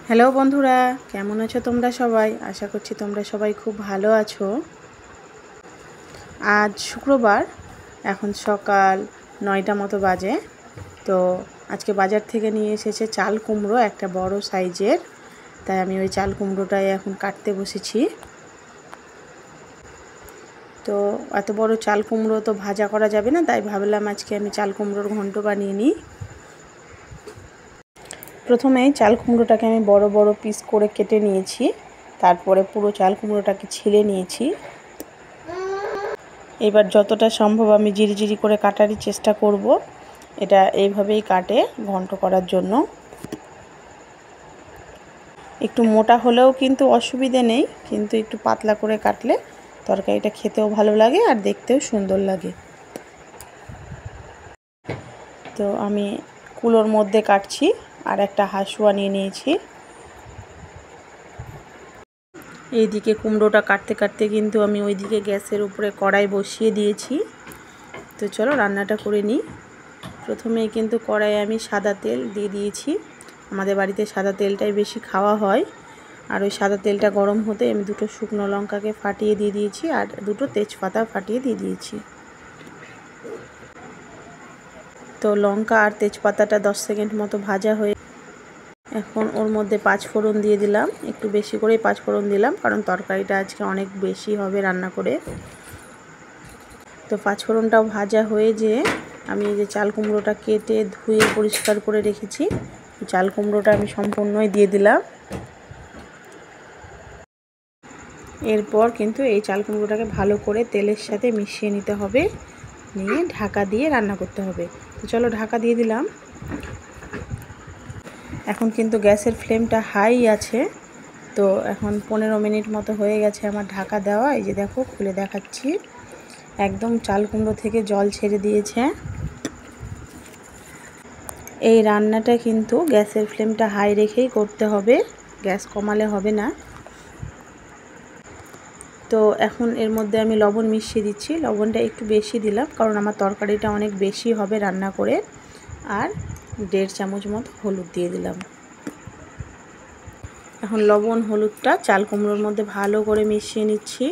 Hello বন্ধুরা, কেমন আছো তোমরা সবাই? আশা করছি তোমরা সবাই খুব ভালো আছো। আজ শুক্রবার, এখন সকাল 9টা মতো বাজে। তো আজকে বাজার থেকে নিয়ে এসেছে চাল কুমড়ো, একটা বড় সাইজের। তাই আমি ওই চাল কুমড়োটাই এখন কাটতে বসেছি। তো এত বড় চাল কুমড়ো তো ভাজা করা যাবে না, তাই ভাবলাম আজকে আমি চাল কুমড়োর ঘন্ট বানিয়ে নিই। প্রথমেই চাল কুমড়োটাকে আমি বড় বড় পিস করে কেটে নিয়েছি। তারপরে পুরো চাল কুমড়োটাকে ছিলে নিয়েছি। এবার যতটা সম্ভব আমি জিরি করে কাটারই চেষ্টা করব। এটা এইভাবেই কাটে ঘন্ট করার জন্য। একটু মোটা হলেও কিন্তু অসুবিধে নেই, কিন্তু একটু পাতলা করে কাটলে তরকারিটা খেতেও ভালো লাগে আর দেখতেও সুন্দর লাগে। তো আমি কুলোর মধ্যে কাটছি, আর একটা হাঁসুয়া নিয়ে নিয়েছি। এইদিকে কুমড়োটা কাটতে কাটতে কিন্তু আমি ওইদিকে গ্যাসের উপরে কড়াই বসিয়ে দিয়েছি। তো চলো রান্নাটা করে নিই। প্রথমেই কিন্তু কড়াইয়ে আমি সাদা তেল দিয়ে দিয়েছি। আমাদের বাড়িতে সাদা তেলটাই বেশি খাওয়া হয়। আর ওই সাদা তেলটা গরম হতে আমি দুটো শুকনো লঙ্কাকে ফাটিয়ে দিয়ে দিয়েছি, আর দুটো তেজপাতা ফাটিয়ে দিয়ে দিয়েছি। তো লঙ্কা আর তেজপাতাটা 10 সেকেন্ড মতো ভাজা হয়ে এখন ওর মধ্যে 5 ফোড়ন দিয়ে দিলাম। একটু বেশি করেই 5 ফোড়ন দিলাম, কারণ তরকারিটা আজকে অনেক বেশি হবে রান্না করে। তো 5 ফোড়নটাও ভাজা হয়ে যেয়ে আমি এই যে চাল কুমড়োটা কেটে ধুয়ে পরিষ্কার করে রেখেছি, চাল কুমড়োটা আমি সম্পূর্ণই দিয়ে দিলাম। এরপর কিন্তু এই চাল কুমড়োটাকে ভালো করে তেলের সাথে মিশিয়ে নিতে হবে, নিয়ে ঢাকা দিয়ে রান্না করতে হবে। তো চলো ঢাকা দিয়ে দিলাম। এখন কিন্তু গ্যাসের ফ্লেমটা হাই আছে। তো এখন 15 মিনিট মতো হয়ে গেছে আমার ঢাকা দেওয়া। এই যে দেখো, খুলে দেখাচ্ছি, একদম চাল কুমড়ো থেকে জল ছেড়ে দিয়েছে। এই রান্নাটা কিন্তু গ্যাসের ফ্লেমটা হাই রেখেই করতে হবে, গ্যাস কমালে হবে না। তো এখন এর মধ্যে আমি লবণ মিশিয়ে দিচ্ছি। লবণটা একটু বেশি দিলাম, কারণ আমার তরকারিটা অনেক বেশি হবে রান্না করে। আর 1.5 চামচ মতো হলুদ দিয়ে দিলাম। এখন লবণ হলুদটা চাল কুমড়োর মধ্যে ভালো করে মিশিয়ে নিচ্ছি।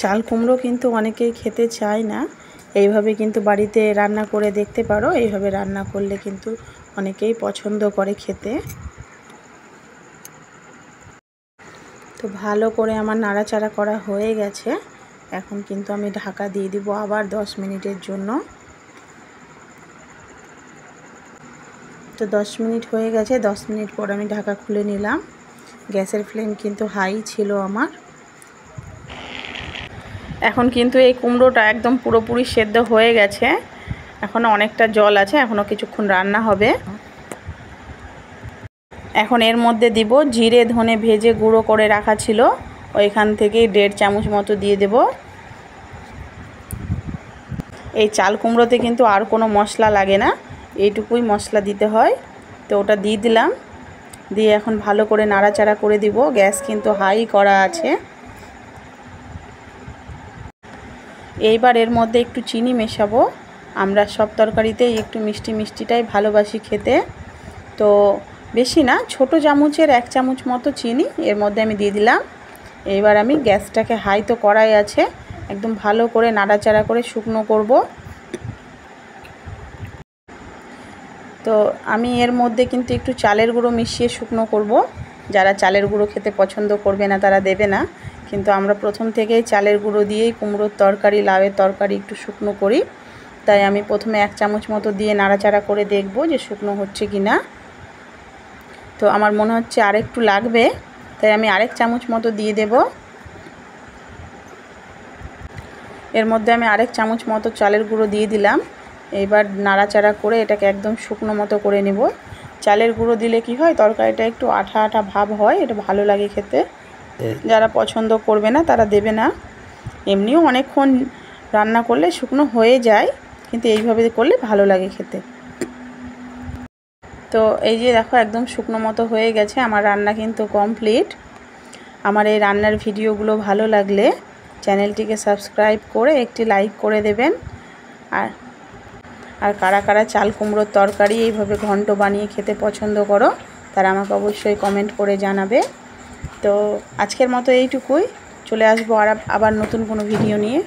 চাল কুমড়ো কিন্তু অনেকেই খেতে চায় না, এইভাবে কিন্তু বাড়িতে রান্না করে দেখতে পারো। এইভাবে রান্না করলে কিন্তু অনেকেই পছন্দ করে খেতে। তো ভালো করে আমার নাড়াচাড়া করা হয়ে গেছে। এখন কিন্তু আমি ঢাকা দিয়ে দিব আবার 10 মিনিটের জন্য। তো 10 মিনিট হয়ে গেছে। 10 মিনিট পর আমি ঢাকা খুলে নিলাম। গ্যাসের ফ্লেম কিন্তু হাই ছিল আমার। এখন কিন্তু এই কুমড়োটা একদম পুরোপুরি সেদ্ধ হয়ে গেছে। এখনও অনেকটা জল আছে, এখনও কিছুক্ষণ রান্না হবে। এখন এর মধ্যে দিব জিরে ধনে ভেজে গুঁড়ো করে রাখা ছিল, ওইখান থেকেই 1.5 চামচ মতো দিয়ে দেব। এই চাল কুমড়োতে কিন্তু আর কোনো মশলা লাগে না, এইটুকুই মশলা দিতে হয়। তো ওটা দিয়ে দিলাম, দিয়ে এখন ভালো করে নাড়াচাড়া করে দিব। গ্যাস কিন্তু হাই করা আছে। এইবার এর মধ্যে একটু চিনি মেশাবো। আমরা সব তরকারিতেই একটু মিষ্টি মিষ্টিটাই ভালোবাসি খেতে। তো বেশি না, ছোট চামচের 1 চামচ মতো চিনি এর মধ্যে আমি দিয়ে দিলাম। এইবার আমি গ্যাসটাকে হাই তো করাই আছে, একদম ভালো করে নাড়াচাড়া করে শুকনো করব। তো আমি এর মধ্যে কিন্তু একটু চালের গুঁড়ো মিশিয়ে শুকনো করব। যারা চালের গুঁড়ো খেতে পছন্দ করবে না তারা দেবে না, কিন্তু আমরা প্রথম থেকেই চালের গুঁড়ো দিয়েই কুমড়োর তরকারি, লাউয়ের তরকারি একটু শুকনো করি। তাই আমি প্রথমে 1 চামচ মতো দিয়ে নাড়াচাড়া করে দেখব যে শুকনো হচ্ছে কি না। তো আমার মনে হচ্ছে আরেকটু লাগবে, তাই আমি আরেক চামচ মতো দিয়ে দেব। এর মধ্যে আমি আরেক চামচ মতো চালের গুঁড়ো দিয়ে দিলাম। এইবার নাড়াচাড়া করে এটাকে একদম শুকনো মতো করে নেব। চালের গুঁড়ো দিলে কি হয়, তরকারিটা একটু আঠা আঠা ভাব হয়, এটা ভালো লাগে খেতে। যারা পছন্দ করবে না তারা দেবে না। এমনিও অনেকক্ষণ রান্না করলে শুকনো হয়ে যায়, কিন্তু এইভাবে করলে ভালো লাগে খেতে। তো এই যে দেখো, একদম শুকনো মতো হয়ে গেছে। আমার রান্না কিন্তু কমপ্লিট। আমার এই রান্নার ভিডিওগুলো ভালো লাগলে চ্যানেলটিকে সাবস্ক্রাইব করে একটি লাইক করে দেবেন। আর কারা কারা চাল কুমড়োর তরকারি এইভাবে ঘন্ট বানিয়ে খেতে পছন্দ করো তারা আমাকে অবশ্যই কমেন্ট করে জানাবে। তো আজকের মতো এইটুকুই, চলে আসবো আবার নতুন কোনো ভিডিও নিয়ে।